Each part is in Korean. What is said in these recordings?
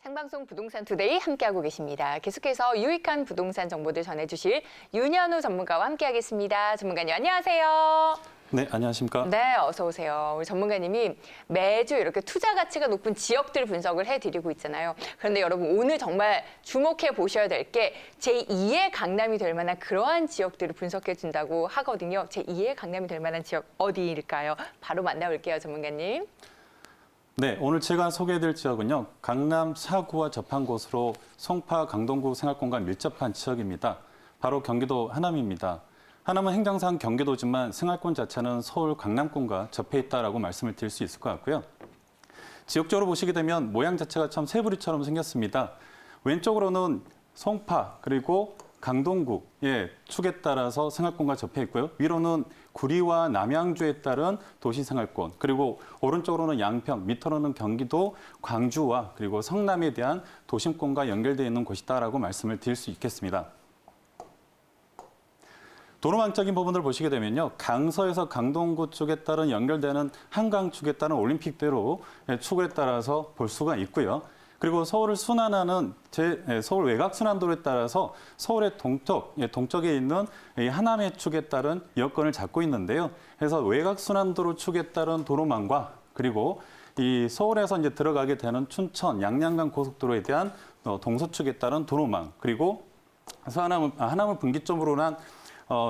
생방송 부동산 투데이 함께하고 계십니다. 계속해서 유익한 부동산 정보들 전해주실 윤현우 전문가와 함께하겠습니다. 전문가님 안녕하세요. 네, 안녕하십니까? 네, 어서 오세요. 우리 전문가님이 매주 이렇게 투자 가치가 높은 지역들 분석을 해드리고 있잖아요. 그런데 여러분 오늘 정말 주목해 보셔야 될 게 제2의 강남이 될 만한 그러한 지역들을 분석해 준다고 하거든요. 제2의 강남이 될 만한 지역 어디일까요? 바로 만나볼게요, 전문가님. 네, 오늘 제가 소개해드릴 지역은요. 강남 4구와 접한 곳으로 송파 강동구 생활권과 밀접한 지역입니다. 바로 경기도 하남입니다. 하남은 행정상 경기도지만 생활권 자체는 서울 강남권과 접해 있다라고 말씀을 드릴 수 있을 것 같고요. 지역적으로 보시게 되면 모양 자체가 참 새부리처럼 생겼습니다. 왼쪽으로는 송파 그리고 강동구의 축에 따라서 생활권과 접해 있고요. 위로는 구리와 남양주에 따른 도시생활권, 그리고 오른쪽으로는 양평, 밑으로는 경기도 광주와 그리고 성남에 대한 도심권과 연결되어 있는 곳이다라고 말씀을 드릴 수 있겠습니다. 도로망적인 부분을 보시게 되면요. 강서에서 강동구 쪽에 따른 연결되는 한강 축에 따른 올림픽대로 축에 따라서 볼 수가 있고요. 그리고 서울을 순환하는 서울 외곽순환도로에 따라서 서울의 동쪽에 있는 하남의 축에 따른 여건을 잡고 있는데요. 그래서 외곽순환도로 축에 따른 도로망과 그리고 이 서울에서 이제 들어가게 되는 춘천, 양양간 고속도로에 대한 동서축에 따른 도로망, 그리고 하남을 분기점으로 한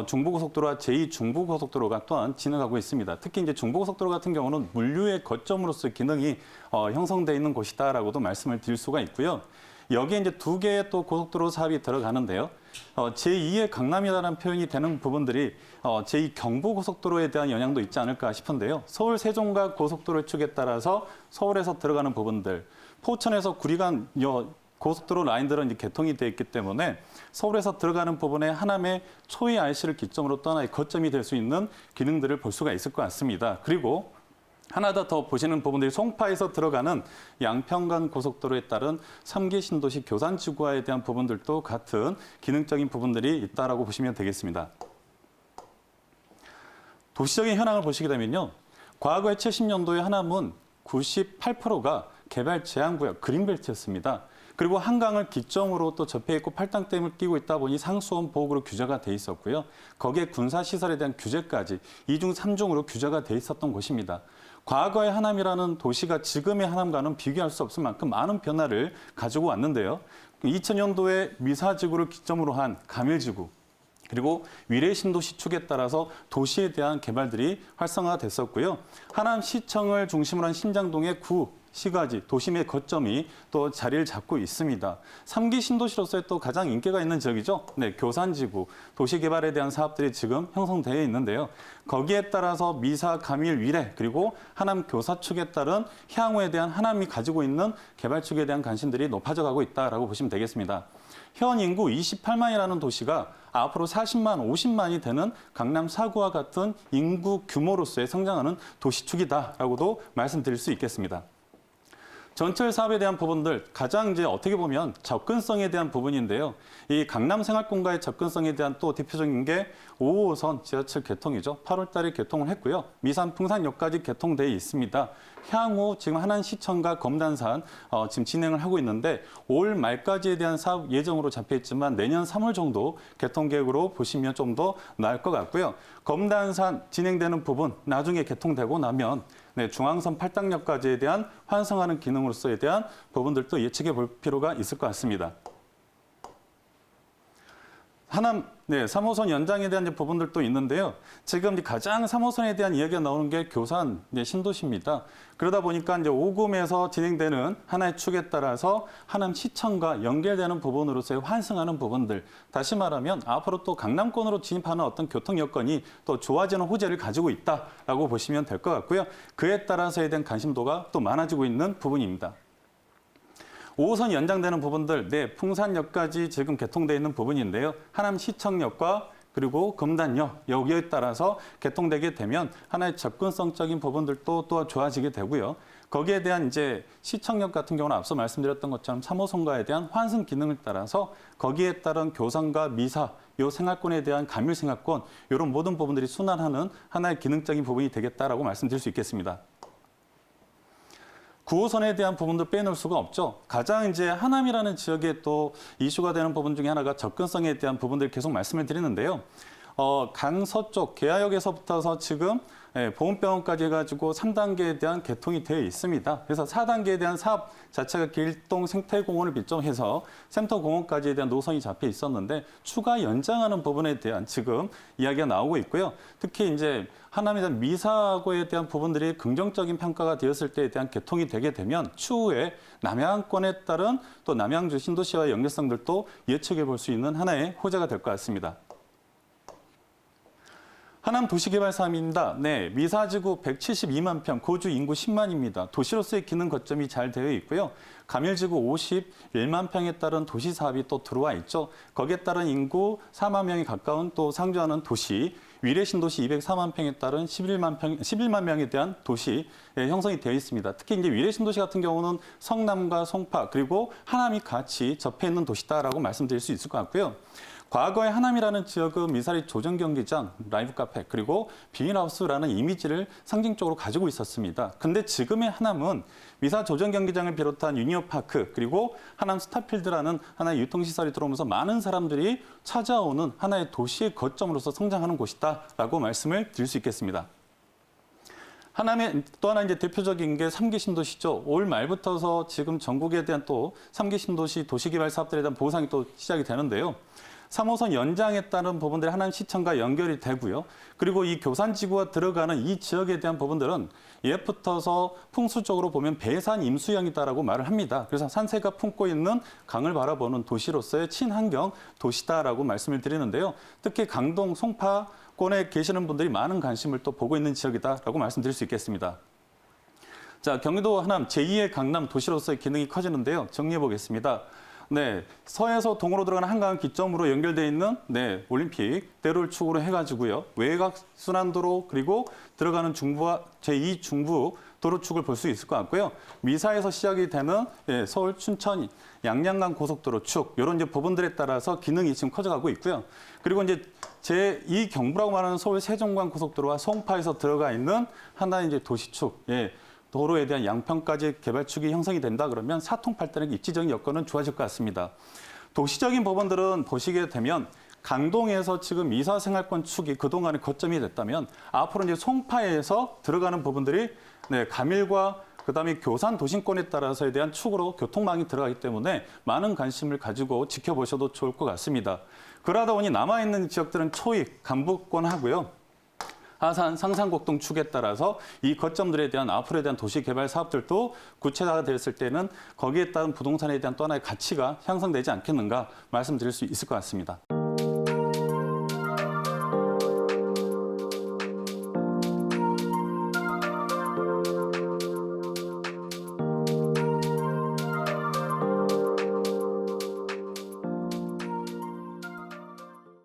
중부고속도로와 제2중부고속도로가 또한 진행하고 있습니다. 특히 이제 중부고속도로 같은 경우는 물류의 거점으로서 기능이 형성되어 있는 곳이다라고도 말씀을 드릴 수가 있고요. 여기에 이제 두 개의 또 고속도로 사업이 들어가는데요. 제2의 강남이라는 표현이 되는 부분들이 제2 경부고속도로에 대한 영향도 있지 않을까 싶은데요. 서울 세종과 고속도로 축에 따라서 서울에서 들어가는 부분들, 포천에서 구리간 고속도로 라인들은 이제 개통이 되어 있기 때문에 서울에서 들어가는 부분에 하남의 초이 IC를 기점으로 또 하나의 거점이 될 수 있는 기능들을 볼 수가 있을 것 같습니다. 그리고 하나 더 보시는 부분들이 송파에서 들어가는 양평간 고속도로에 따른 3기 신도시 교산지구화에 대한 부분들도 같은 기능적인 부분들이 있다라고 보시면 되겠습니다. 도시적인 현황을 보시게 되면요. 과거의 70년도에 하남은 98%가 개발 제한구역 그린벨트였습니다. 그리고 한강을 기점으로 또 접해 있고 팔당댐을 끼고 있다 보니 상수원 보호구로 규제가 돼 있었고요. 거기에 군사시설에 대한 규제까지 2중, 3중으로 규제가 돼 있었던 곳입니다. 과거의 하남이라는 도시가 지금의 하남과는 비교할 수 없을 만큼 많은 변화를 가지고 왔는데요. 2000년도에 미사지구를 기점으로 한 가밀지구, 그리고 위례신도시 축에 따라서 도시에 대한 개발들이 활성화가 됐었고요. 하남시청을 중심으로 한 신장동의 시가지, 도심의 거점이 또 자리를 잡고 있습니다. 3기 신도시로서의 또 가장 인기가 있는 지역이죠. 네, 교산지구, 도시개발에 대한 사업들이 지금 형성되어 있는데요. 거기에 따라서 미사, 가밀, 위례, 그리고 하남 교사 축에 따른 향후에 대한 하남이 가지고 있는 개발 축에 대한 관심들이 높아져 가고 있다라고 보시면 되겠습니다. 현 인구 28만이라는 도시가 앞으로 40만, 50만이 되는 강남 4구와 같은 인구 규모로서의 성장하는 도시축이다라고도 말씀드릴 수 있겠습니다. 전철 사업에 대한 부분들, 가장 이제 어떻게 보면 접근성에 대한 부분인데요. 이 강남 생활권과의 접근성에 대한 또 대표적인 게 5호선 지하철 개통이죠. 8월 달에 개통을 했고요. 미산 풍산역까지 개통되어 있습니다. 향후 지금 하남시청과 검단산 지금 진행을 하고 있는데 올 말까지에 대한 사업 예정으로 잡혀 있지만 내년 3월 정도 개통 계획으로 보시면 좀 더 나을 것 같고요. 검단산 진행되는 부분 나중에 개통되고 나면 중앙선 팔당역까지에 대한 환승하는 기능으로서에 대한 부분들도 예측해 볼 필요가 있을 것 같습니다. 하남 3호선 연장에 대한 부분들도 있는데요. 지금 가장 3호선에 대한 이야기가 나오는 게 교산 신도시입니다. 그러다 보니까 이제 오금에서 진행되는 하나의 축에 따라서 하남시청과 연결되는 부분으로서의 환승하는 부분들. 다시 말하면 앞으로 또 강남권으로 진입하는 어떤 교통 여건이 또 좋아지는 호재를 가지고 있다라고 보시면 될 것 같고요. 그에 따라서에 대한 관심도가 또 많아지고 있는 부분입니다. 5호선 연장되는 부분들, 풍산역까지 지금 개통되어 있는 부분인데요. 하남시청역과 그리고 금단역, 여기에 따라서 개통되게 되면 하나의 접근성적인 부분들도 또 좋아지게 되고요. 거기에 대한 이제 시청역 같은 경우는 앞서 말씀드렸던 것처럼 3호선과에 대한 환승 기능을 따라서 거기에 따른 교산과 미사, 요 생활권에 대한 가밀 생활권, 이런 모든 부분들이 순환하는 하나의 기능적인 부분이 되겠다라고 말씀드릴 수 있겠습니다. 9호선에 대한 부분도 빼놓을 수가 없죠. 가장 이제 하남이라는 지역에 또 이슈가 되는 부분 중에 하나가 접근성에 대한 부분들 계속 말씀을 드리는데요. 강서쪽 계야역에서부터서 지금 보훈병원까지 해가지고 3단계에 대한 개통이 되어 있습니다. 그래서 4단계에 대한 사업 자체가 길동 생태공원을 비롯해서 센터공원까지에 대한 노선이 잡혀 있었는데 추가 연장하는 부분에 대한 지금 이야기가 나오고 있고요. 특히 이제 하남에 대한 미사고에 대한 부분들이 긍정적인 평가가 되었을 때에 대한 개통이 되게 되면 추후에 남양권에 따른 또 남양주 신도시와의 연결성들도 예측해 볼 수 있는 하나의 호재가 될 것 같습니다. 하남 도시개발 사업입니다. 네, 미사지구 172만 평, 거주 인구 10만입니다. 도시로서의 기능 거점이 잘 되어 있고요. 감일지구 51만 평에 따른 도시 사업이 또 들어와 있죠. 거기에 따른 인구 4만 명이 가까운 또 상주하는 도시, 위례신도시 204만 평에 따른 11만 명에 대한 도시 형성이 되어 있습니다. 특히 이제 위례신도시 같은 경우는 성남과 송파 그리고 하남이 같이 접해 있는 도시다라고 말씀드릴 수 있을 것 같고요. 과거의 하남이라는 지역은 미사리 조정경기장, 라이브 카페, 그리고 비닐하우스라는 이미지를 상징적으로 가지고 있었습니다. 근데 지금의 하남은 미사 조정경기장을 비롯한 유니어파크, 그리고 하남 스타필드라는 하나의 유통시설이 들어오면서 많은 사람들이 찾아오는 하나의 도시의 거점으로서 성장하는 곳이다라고 말씀을 드릴 수 있겠습니다. 하남의 또 하나 이제 대표적인 게 3기 신도시죠. 올 말부터서 지금 전국에 대한 또 3기 신도시 도시개발 사업들에 대한 보상이 또 시작이 되는데요. 3호선 연장에 따른 부분들이 하남시청과 연결이 되고요. 그리고 이 교산지구가 들어가는 이 지역에 대한 부분들은 옛부터서 풍수적으로 보면 배산 임수형이다라고 말을 합니다. 그래서 산세가 품고 있는 강을 바라보는 도시로서의 친환경 도시다라고 말씀을 드리는데요. 특히 강동, 송파권에 계시는 분들이 많은 관심을 또 보고 있는 지역이다라고 말씀드릴 수 있겠습니다. 자, 경기도 하남 제2의 강남 도시로서의 기능이 커지는데요. 정리해 보겠습니다. 네, 서에서 동으로 들어가는 한강을 기점으로 연결되어 있는 올림픽 대로를 축으로 해가지고요. 외곽 순환도로 그리고 들어가는 중부와 제2 중부 도로축을 볼 수 있을 것 같고요. 미사에서 시작이 되는 서울 춘천 양양간 고속도로 축 이런 이제 부분들에 따라서 기능이 지금 커져가고 있고요. 그리고 이제 제2 경부라고 말하는 서울 세종간 고속도로와 송파에서 들어가 있는 하나의 이제 도시축. 도로에 대한 양평까지 개발축이 형성이 된다 그러면 사통팔달의 입지적인 여건은 좋아질 것 같습니다. 도시적인 부분들은 보시게 되면 강동에서 지금 미사생활권 축이 그동안의 거점이 됐다면 앞으로 이제 송파에서 들어가는 부분들이 감일과 그다음에 교산 도심권에 따라서에 대한 축으로 교통망이 들어가기 때문에 많은 관심을 가지고 지켜보셔도 좋을 것 같습니다. 그러다 보니 남아있는 지역들은 초입, 간부권 하고요. 하산, 상산곡동 축에 따라서 이 거점들에 대한 앞으로에 대한 도시 개발 사업들도 구체화가 됐을 때는 거기에 따른 부동산에 대한 또 하나의 가치가 향상되지 않겠는가 말씀드릴 수 있을 것 같습니다.